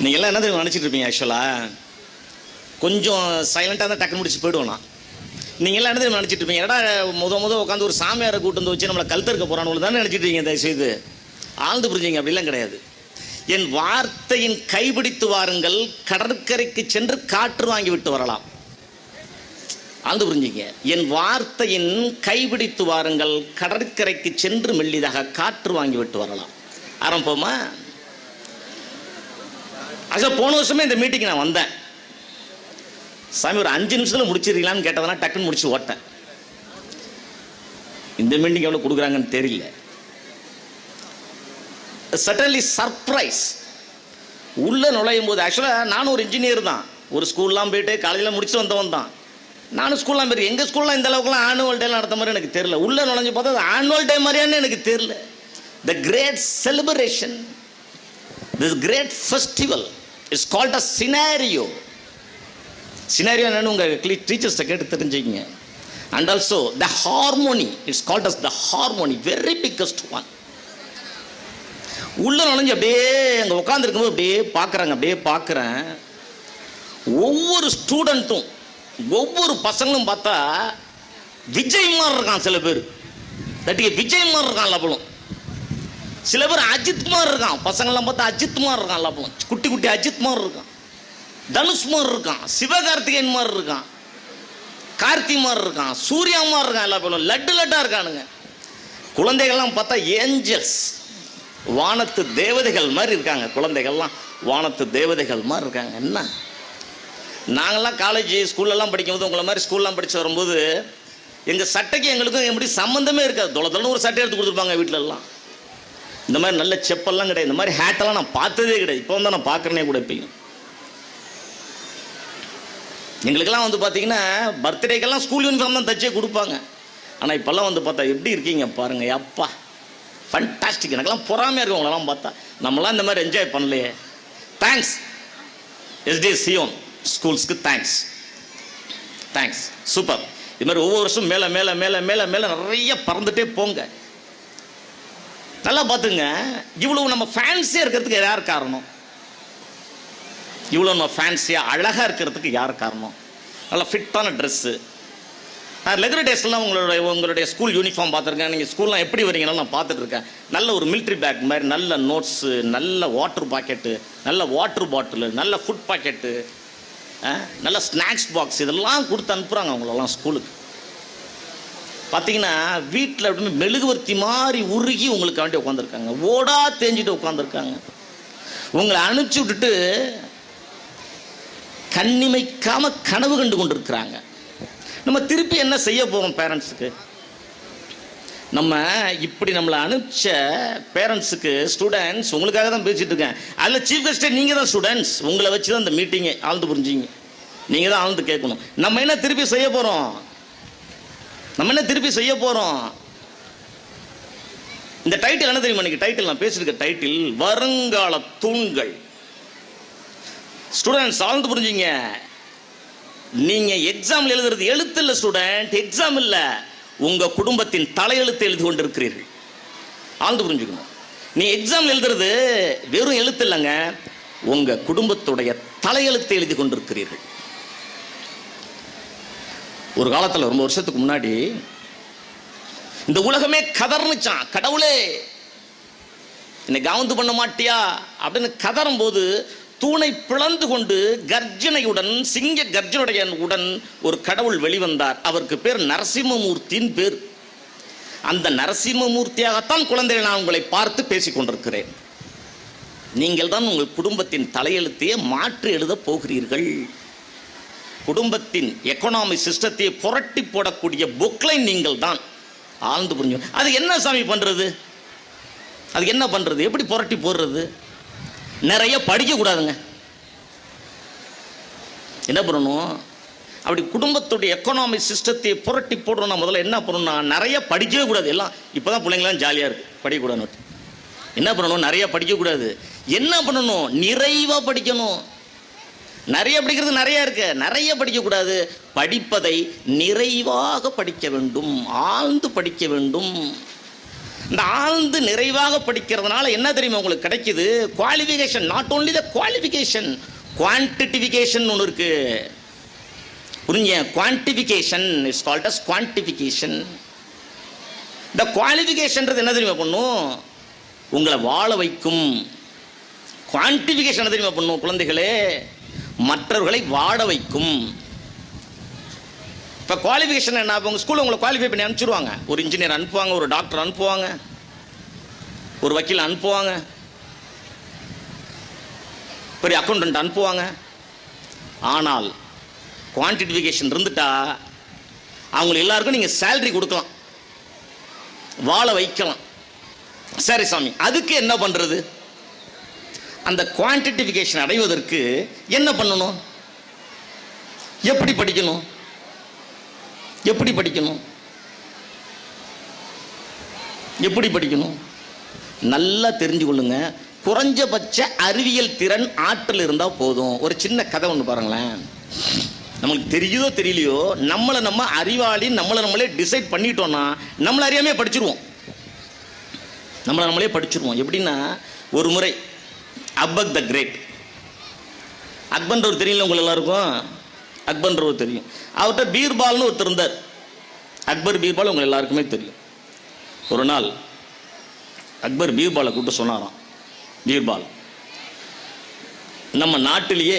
நீங்கள் எல்லாம் என்ன தெரியும் நினச்சிட்டு இருப்பீங்க? ஆக்சுவலாக கொஞ்சம் சைலண்ட்டாக தான் டக்குன்னு முடிச்சு போய்டுவோம். நீங்கள் எல்லாம் என்ன தெரியும் நினச்சிட்டு இருப்பீங்க? ஏடா முத உட்காந்து ஒரு சாமியாரை கூட்டு வந்து வச்சு நம்மளை கழுத்தறுக்க போகிறான்னு தானே நினச்சிட்டு இருக்கீங்க. தயவுசெய்து ஆழ்ந்து புரிஞ்சிங்க. அப்படிலாம் கிடையாது. என் வார்த்தையின் கைபிடித்து வாருங்கள், கடற்கரைக்கு சென்று காற்று வாங்கி விட்டு வரலாம். ஆழ்ந்து புரிஞ்சிங்க. என் வார்த்தையின் கைபிடித்து வாருங்கள், கடற்கரைக்கு சென்று மெல்லிதாக காற்று வாங்கி விட்டு வரலாம். ஆரம்பமா? ஆக்சுவலாக போன வருஷமே இந்த மீட்டிங் நான் வந்தேன். சாமி ஒரு 5 நிமிஷத்தில் முடிச்சிருக்கலான்னு கேட்டதுனா டக்குன்னு முடிச்சு ஓட்டேன். இந்த மீட்டிங் எவ்வளோ கொடுக்குறாங்கன்னு தெரியல. Suddenly surprise. உள்ளே நுழையும் போது ஆக்சுவலாக நானும் ஒரு இன்ஜினியர் தான். ஒரு ஸ்கூல்லாம் போயிட்டு காலேஜில் முடிச்சுட்டு வந்தவன் தான். நானும் ஸ்கூல்லாம் போயிரு. எங்கள் ஸ்கூல்லாம் இந்த அளவுக்குலாம் ஆனுவல் டே நடத்த மாதிரி எனக்கு தெரியல. உள்ளே நுழைஞ்சு பார்த்தா அது ஆனுவல் டே மாதிரியானு எனக்கு தெரியல. The great celebration, this great festival is called a scenario. Scenario என்னன்னு உங்கள் டீச்சர்ஸை கேட்டு தெரிஞ்சுக்கிங்க. And also the harmony, it's called as the harmony, very biggest one. உள்ள நுழைஞ்சு அப்படியே அங்கே உட்காந்துருக்கும்போது அப்படியே பார்க்குறேன். ஒவ்வொரு ஸ்டூடெண்ட்டும் ஒவ்வொரு பசங்களும் பார்த்தா விஜய் மாதிரி இருக்கான். சில பேர் தட்டிக்க விஜய் மாதிரி இருக்கான் லபலம். சில பேர் அஜித் மாதிரி இருக்கான். பசங்கள்லாம் பார்த்தா அஜித் மாதிரி இருக்கான் லபலம். குட்டி குட்டி அஜித் மாதிரி இருக்கான், தனுஷ் மாதிரி இருக்கான், சிவகார்த்திகேயன் மாதிரி இருக்கான், கார்த்தி மாதிரி இருக்கான், சூர்யா மாதிரி இருக்கான். எல்லா பேரும் லட்டாக இருக்கானுங்க. குழந்தைகள்லாம் பார்த்தா ஏஞ்சல்ஸ், வானத்து தேவதைகள் மாதிரி இருக்காங்க. குழந்தைகள்லாம் வானத்து தேவதைகள் மாதிரி இருக்காங்க. என்ன நாங்கள்லாம் காலேஜ் ஸ்கூல்லலாம் படிக்கும்போது உங்களை மாதிரி ஸ்கூல்லாம் படித்து வரும்போது எங்கள் சட்டைக்கு எங்களுக்கும் எப்படி சம்மந்தமே இருக்காது. தொலைன்னு ஒரு சட்டை எடுத்து கொடுத்துருப்பாங்க வீட்டிலலாம். இந்த மாதிரி நல்ல செப்பல்லாம் கிடையாது. இந்த மாதிரி ஹேட்டெல்லாம் நான் பார்த்ததே கிடையாது. இப்போ வந்து நான் பார்க்குறேனே கூட. எப்பயும் எங்களுக்கெல்லாம் வந்து பார்த்தீங்கன்னா பர்த்டேக்கெல்லாம் ஸ்கூல் யூனிஃபார்ம் தான் தச்சே கொடுப்பாங்க. ஆனால் இப்போல்லாம் வந்து பார்த்தா எப்படி இருக்கீங்க பாருங்கள். அப்பா ஃபண்டாஸ்டிக். எனக்கெல்லாம் பொறாமையாக இருக்கும் உங்களெல்லாம் பார்த்தா. நம்மளாம் இந்த மாதிரி என்ஜாய் பண்ணலையே. தேங்க்ஸ் எஸ்டி சியோன் ஸ்கூல்ஸ்க்கு தேங்க்ஸ். சூப்பர். இது மாதிரி ஒவ்வொரு வருஷம் மேலே மேலே மேலே மேலே மேலே நிறைய பறந்துட்டே போங்க. நல்லா பார்த்துங்க. இவ்வளவு நம்ம ஃபேன்சியாக இருக்கிறதுக்கு யார் காரணம்? இவ்வளோ நம்ம ஃபேன்சியாக அழகாக இருக்கிறதுக்கு யார் காரணம்? நல்லா ஃபிட்டான ட்ரெஸ்ஸு. நான் ரெகுலர் டேஸ்லாம் உங்களுடைய ஸ்கூல் யூனிஃபார்ம் பார்த்துருக்கேன். நீங்கள் ஸ்கூல்லாம் எப்படி வரீங்கன்னு நான் பார்த்துட்ருக்கேன். நல்ல ஒரு மிலிட்ரி பேக் மாதிரி, நல்ல நோட்ஸு, நல்ல வாட்டர் பாக்கெட்டு, நல்ல வாட்டர் பாட்டிலு, நல்ல ஃபுட் பாக்கெட்டு, நல்ல ஸ்நாக்ஸ் பாக்ஸ், இதெல்லாம் கொடுத்து அனுப்புகிறாங்க அவங்களெல்லாம் ஸ்கூலுக்கு. பார்த்தீங்கன்னா வீட்டில் அப்படின்னு மெழுகுவர்த்தி மாதிரி உருகி உங்களுக்கு வேண்டி உட்காந்துருக்காங்க. ஓடா தேஞ்சிட்டு உட்காந்துருக்காங்க. உங்களை அனுப்பிச்சி விட்டுட்டு கண்ணிமைக்காமல் கனவு கண்டு கொண்டு இருக்கிறாங்க. நம்ம திருப்பி என்ன செய்ய போகிறோம்? பேரண்ட்ஸுக்கு நம்ம இப்படி நம்மளை அனுப்பிச்ச பேரண்ட்ஸுக்கு ஸ்டூடெண்ட்ஸ் உங்களுக்காக தான் பேசிகிட்டு இருக்கேன். அதில் சீஃப் கெஸ்ட்டே நீங்கள் தான் ஸ்டூடெண்ட்ஸ். உங்களை வச்சு தான் இந்த மீட்டிங்கை ஆழ்ந்து புரிஞ்சிங்க. நீங்கள் தான் ஆழ்ந்து கேட்கணும். நம்ம என்ன திருப்பி செய்ய போகிறோம்? இந்த டைட்டில் என்ன தெரியுமா? இன்னைக்கு டைட்டில் நான் பேசியிருக்க டைட்டில் வருங்கால தூண்கள். ஸ்டூடெண்ட்ஸ் ஆழ்ந்து புரிஞ்சிங்க. நீங்கள் எக்ஸாமில் எழுதுறது எழுத்து இல்லை ஸ்டூடெண்ட், எக்ஸாம் இல்லை. உங்கள் குடும்பத்தின் தலையெழுத்து எழுதி கொண்டிருக்கிறீர்கள். ஆழ்ந்து புரிஞ்சுக்கணும். நீ எக்ஸாம் எழுதுறது வெறும் எழுத்து இல்லைங்க, உங்கள் குடும்பத்துடைய தலையெழுத்து எழுதி கொண்டிருக்கிறீர்கள். ஒரு காலத்தில் ரொம்ப வருஷத்துக்கு முன்னாடி இந்த உலகமே கதர்னுச்சான். கடவுளே என்னை கவுந்து பண்ண மாட்டியா அப்படின்னு கதறும் போது தூணை பிளந்து கொண்டு கர்ஜனையுடன், சிங்க கர்ஜனுடையுடன் ஒரு கடவுள் வெளிவந்தார். அவருக்கு பேர் நரசிம்மமூர்த்தியின் பேர். அந்த நரசிம்மமூர்த்தியாகத்தான் குழந்தைகள் நான் உங்களை பார்த்து பேசிக் கொண்டிருக்கிறேன். நீங்கள் தான் உங்கள் குடும்பத்தின் தலையெழுத்தையே மாற்றி எழுத போகிறீர்கள். குடும்பத்தின் எக்கனாமி சிஸ்டத்தையே புரட்டி போடக்கூடிய புக்லைன் நீங்கள் தான். ஆழ்ந்து புரிஞ்சு. அது என்ன சாமி பண்ணுறது? அது என்ன பண்ணுறது? எப்படி புரட்டி போடுறது? நிறைய படிக்கக்கூடாதுங்க. என்ன பண்ணணும்? அப்படி குடும்பத்துடைய எக்கனாமி சிஸ்டத்தை புரட்டி போடுறோம்னா முதல்ல என்ன பண்ணணும்னா நிறைய படிக்கவே கூடாது. எல்லாம் இப்போ தான் பிள்ளைங்களாம் ஜாலியாக இருக்குது, படிக்கக்கூடாது. என்ன பண்ணணும்? நிறைய படிக்கக்கூடாது. என்ன பண்ணணும்? நிறைவாக படிக்கணும். நிறைய படிக்கிறது நிறைய இருக்கு, நிறைய படிக்கக்கூடாது. படிப்பதை நிறைவாக படிக்க வேண்டும், ஆழ்ந்து படிக்க வேண்டும். இந்த ஆழ்ந்து நிறைவாக படிக்கிறதுனால என்ன தெரியுமா உங்களுக்கு கிடைக்குது? Qualification. Not only the qualification, quantification ஒன்று இருக்கு. புரிஞ்ச? Quantification is called as quantification. இந்த குவாலிஃபிகேஷன்றது என்ன தெரியுமா பண்ணும்? உங்களை வாழ வைக்கும். குவான்டிஃபிகேஷன் என்ன தெரியுமா பண்ணும் குழந்தைகளே? மற்றவர்களை வாழ வைக்கும். இப்போ குவாலிஃபிகேஷன் என்ன? உங்கள் ஸ்கூலில் உங்களை குவாலிஃபை பண்ணி அனுப்பிச்சிடுவாங்க. ஒரு இன்ஜினியர் அனுப்புவாங்க, ஒரு டாக்டர் அனுப்புவாங்க, ஒரு வக்கீல் அனுப்புவாங்க, பெரிய அக்கௌண்டன்ட் அனுப்புவாங்க. ஆனால் குவான்டிஃபிகேஷன் இருந்துட்டா அவங்களுக்கு எல்லாருக்கும் நீங்கள் சேலரி கொடுக்கலாம், வாழ வைக்கலாம். சரி சாமி, அதுக்கு என்ன பண்ணுறது? அந்த குவான்டிஃபிகேஷன் அடைவதற்கு என்ன பண்ணணும்? எப்படி படிக்கணும்? எப்படி படிக்கணும்? எப்படி படிக்கணும்? நல்லா தெரிஞ்சு கொள்ளுங்க. குறைஞ்சபட்ச அறிவியல் திறன் ஆற்றல் இருந்தால் போதும். ஒரு சின்ன கதை ஒன்று பாருங்களேன். நம்மளுக்கு தெரியுதோ தெரியலையோ, நம்மளை நம்ம அறிவாளி நம்மளை நம்மளே டிசைட் பண்ணிட்டோம்னா நம்மளை அறியாமே படிச்சிருவோம். நம்மளை நம்மளே படிச்சிருவோம். எப்படின்னா, ஒரு முறை அக்பர் த கிரேட், அக்பர்ன்றவர் தெரியல உங்கள் எல்லாருக்கும்? அக்பர்ன்றவர் தெரியும். அவர்கிட்ட பீர்பால்னு ஒருத்தர் இருந்தார். அக்பர் பீர்பால் உங்கள் எல்லாருக்குமே தெரியும். ஒரு நாள் அக்பர் பீர்பாலை கூப்பிட்டு சொன்னாராம், பீர்பால், நம்ம நாட்டிலேயே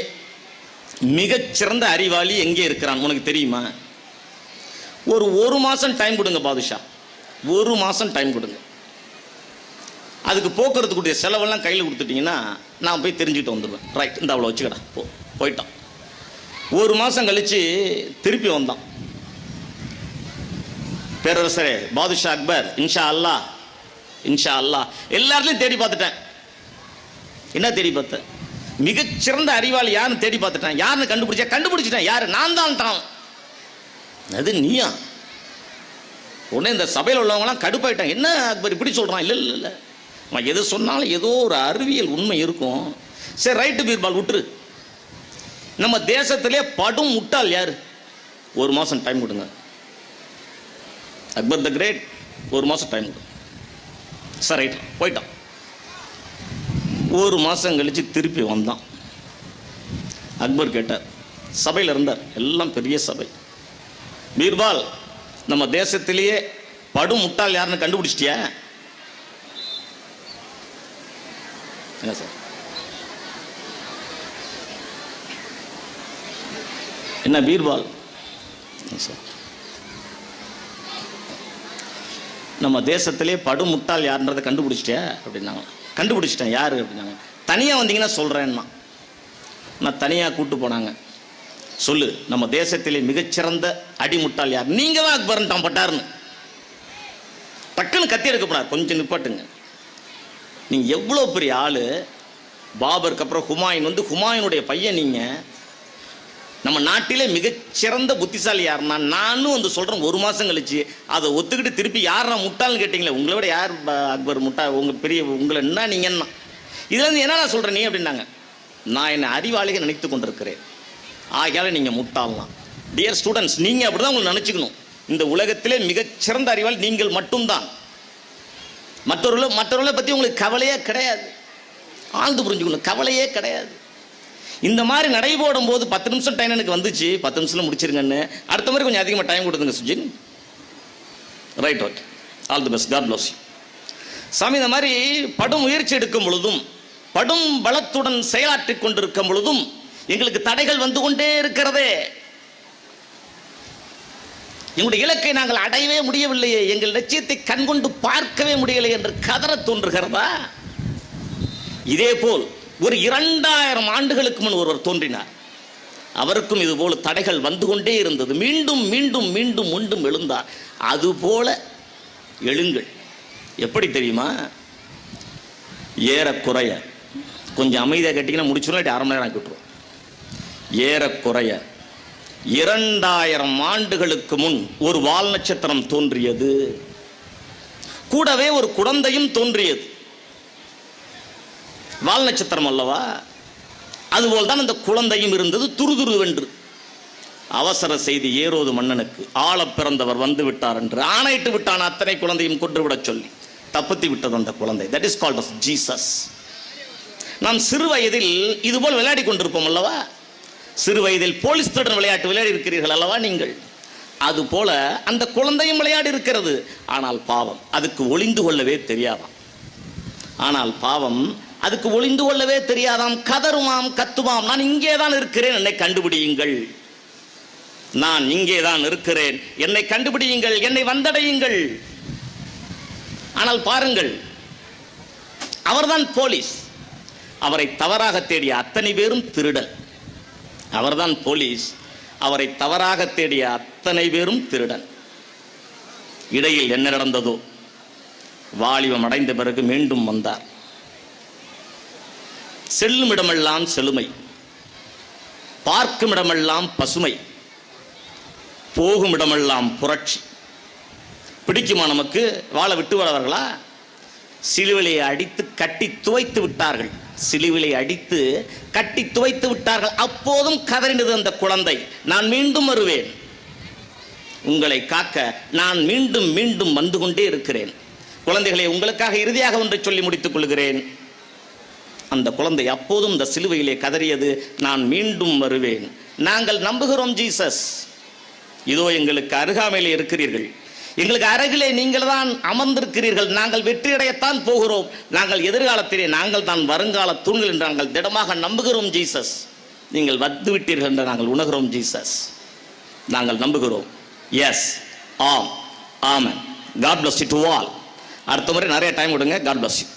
மிகச்சிறந்த அறிவாளி எங்கே இருக்கிறான் உனக்கு தெரியுமா? ஒரு மாதம் டைம் கொடுங்க பாதுஷா, ஒரு மாதம் டைம் கொடுங்க. அதுக்கு போக்குறதுக்குரிய செலவெல்லாம் கையில் கொடுத்துட்டிங்கன்னா நான் போய் தெரிஞ்சுக்கிட்டு வந்துடுவேன். ரைட், இந்த அவ்வளோ வச்சுக்கடா, போயிட்டான். ஒரு மாதம் கழித்து திருப்பி வந்தான். பேரரசரே பாதுஷா அக்பர், இன்ஷா அல்லா, இன்ஷா அல்லா, எல்லாத்துலையும் தேடி பார்த்துட்டேன். என்ன தேடி பார்த்தேன்? மிகச்சிறந்த அறிவாளி யாருன்னு தேடி பார்த்துட்டேன். யாருன்னு கண்டுபிடிச்சிட்டேன். யாரு? நான் தான். அது நீயா? உடனே இந்த சபையில் உள்ளவங்களாம் கடுப்பாயிட்டாங்க. என்ன அக்பர் இப்படி சொல்கிறான்? இல்லை இல்லை இல்லை, அவன் எது சொன்னாலும் ஏதோ ஒரு அறிவியல் உண்மை இருக்கும். சரி ரைட்டு பீர்பால், விட்டுரு. நம்ம தேசத்திலே படும் முட்டாள் யார்? ஒரு மாதம் டைம் கொடுங்க. அக்பர் த கிரேட், ஒரு மாதம் டைம் கொடுங்க. சரி ரைட், போயிட்டான். ஒரு மாதம் கழித்து திருப்பி வந்தான். அக்பர் கேட்டார், சபையில் இருந்தார், எல்லாம் பெரிய சபை. பீர்பால், நம்ம தேசத்திலேயே படும் முட்டாள் யாருன்னு கண்டுபிடிச்சிட்டியா? என்ன சார்? என்ன பீர்பால் சார், நம்ம தேசத்திலே படும் முட்டாள் யாருன்றதை கண்டுபிடிச்சிட்டியா அப்படின்னாங்க. கண்டுபிடிச்சிட்டேன். யார் அப்படின்னாங்க. தனியாக வந்தீங்கன்னா சொல்கிறேன்னா. நான் தனியாக கூப்பிட்டு போனாங்க. சொல்லு, நம்ம தேசத்திலே மிகச்சிறந்த அடிமுட்டாள் யார்? நீங்கள் தான் அக்பர்ன்ட்டான் பட்டாருன்னு. டக்குன்னு கத்தி எடுக்கப்படாது, கொஞ்சம் நிப்பாட்டுங்க. நீங்கள் எவ்வளோ பெரிய ஆள். பாபருக்கு அப்புறம் ஹுமாயூன் ஹுமாயூனுடைய பையன். நீங்கள் நம்ம நாட்டிலே மிகச்சிறந்த புத்திசாலி யாருன்னா நானும் சொல்கிறேன். ஒரு மாதம் கழிச்சு அதை ஒத்துக்கிட்டு திருப்பி யாரா முட்டாள்னு கேட்டிங்களே, உங்களை விட யார் அக்பர் முட்டா? உங்களை என்ன நீங்கள் என்ன இதுலேருந்து என்ன நான் சொல்கிறேன் நீ அப்படின்னாங்க. நான் என்னை அறிவாளிக நினைத்து கொண்டிருக்கிறேன், ஆகையால் நீங்கள் முட்டாளலாம். டியர் ஸ்டூடெண்ட்ஸ், நீங்கள் அப்படி தான் உங்களை நினச்சிக்கணும். இந்த உலகத்திலே மிகச்சிறந்த அறிவாளி நீங்கள் மட்டும்தான். மற்றவர்களை பற்றி உங்களுக்கு கவலையே கிடையாது. ஆழ்ந்து புரிஞ்சுக்கணும், கவலையே கிடையாது. இந்த மாதிரி நடைபோடும் போது 10 நிமிஷம் டைம் எனக்கு வந்துச்சு, 10 நிமிஷத்தில் முடிச்சிருங்கன்னு. அடுத்த மாதிரி கொஞ்சம் அதிகமாக டைம் கொடுத்துங்க Sujin. Right, okay, all the best, God bless you. சாமி, இந்த மாதிரி படும் முயற்சி எடுக்கும் பொழுதும் படும் பலத்துடன் செயலாற்றி கொண்டிருக்கும் பொழுதும் எங்களுக்கு தடைகள் வந்து கொண்டே இருக்கிறதே. எங்களுடைய இலக்கை நாங்கள் அடையவே முடியவில்லையே, எங்கள் லட்சியத்தை கண்கொண்டு பார்க்கவே முடியலை என்று கதற தோன்றுகிறதா? இதே போல் ஒரு 2000 ஆண்டுகளுக்கு முன் ஒருவர் தோன்றினார். அவருக்கும் இதுபோல தடைகள் வந்து கொண்டே இருந்தது. மீண்டும் மீண்டும் மீண்டும் மீண்டும் எழுந்தார். அதுபோல எழுங்கள். எப்படி தெரியுமா? ஏறக்குறைய, கொஞ்சம் அமைதியாக கேட்டிங்கன்னா முடிச்சுடும், 1/2 மணி நேரம் ஆக்கி விட்டுருவோம். ஏறக்குறைய 2000 ஆண்டுகளுக்கு முன் ஒரு வால் நட்சத்திரம் தோன்றியது. கூடவே ஒரு குழந்தையும் தோன்றியது. வால் நட்சத்திரம் அல்லவா? அதுபோல் தான் அந்த குழந்தையும் இருந்தது. துருதுருவென்று அவசர செய்தி ஏரோது மன்னனுக்கு, ஆள பிறந்தவர் வந்து விட்டார் என்று ஆணையிட்டு விட்டான். அத்தனை குழந்தையும் கொன்றுவிடச் சொல்லி தப்பித்து விட்டது அந்த குழந்தை. That is called of Jesus. நாம் சிறு வயதில் இதுபோல் விளையாடி கொண்டிருப்போம் அல்லவா? சிறு வயதில் போலீஸ் திருடன் விளையாட்டு விளையாடி இருக்கிறீர்கள் அல்லவா நீங்கள்? அதுபோல அந்த குழந்தையும் விளையாடி இருக்கிறது. ஆனால் பாவம் அதுக்கு ஒளிந்து கொள்ளவே தெரியாதாம். ஆனால் பாவம் அதுக்கு ஒளிந்து கொள்ளவே தெரியாதாம். கதறுமாம், கத்துமாம், நான் இங்கே தான் இருக்கிறேன், என்னை கண்டுபிடியுங்கள், நான் இங்கே தான் இருக்கிறேன், என்னை கண்டுபிடியுங்கள், என்னை வந்தடையுங்கள். ஆனால் பாருங்கள், அவர்தான் போலீஸ். அவரை தவறாக தேடிய அத்தனை பேரும் திருடன். அவர்தான் போலீஸ். அவரை தவறாக தேடிய அத்தனை பேரும் திருடன். இடையில் என்ன நடந்ததோ, வாலிபம் அடைந்த பிறகு மீண்டும் வந்தார். செல்லும் இடமெல்லாம் செழுமை, பார்க்கும் இடமெல்லாம் பசுமை, போகும் இடமெல்லாம் புரட்சி. பிடிக்குமா நமக்கு? வாழ விட்டு வரவர்களா? சிலுவிலை அடித்து கட்டி துவைத்து விட்டார்கள். சிலுவிலை அடித்து கட்டி துவைத்து விட்டார்கள். அப்போதும் கதறினது அந்த குழந்தை, நான் மீண்டும் வருவேன், உங்களை காக்க நான் மீண்டும் மீண்டும் வந்து கொண்டே இருக்கிறேன். குழந்தைகளை, உங்களுக்காக இறுதியாக ஒன்றை சொல்லி முடித்துக் கொள்கிறேன். அந்த குழந்தை அப்போதும் இந்த சிலுவையிலே கதறியது, நான் மீண்டும் வருவேன். நாங்கள் நம்புகிறோம் ஜீசஸ். இதோ எங்களுக்கு அருகாமையிலே இருக்கிறீர்கள், எங்களுக்கு அருகிலே நீங்கள் தான் அமர்ந்திருக்கிறீர்கள், நாங்கள் வெற்றியடையத்தான் போகிறோம், நாங்கள் எதிர்காலத்திலே நாங்கள் தான் வருங்கால தூண்கள் என்று நாங்கள் திடமாக நம்புகிறோம் ஜீசஸ். நீங்கள் வந்துவிட்டீர்கள் என்று நாங்கள் உணர்கிறோம் ஜீசஸ். நாங்கள் நம்புகிறோம். எஸ், ஆம், amen. God bless you to all. அடுத்த முறை நிறைய டைம் கொடுங்க. God bless you.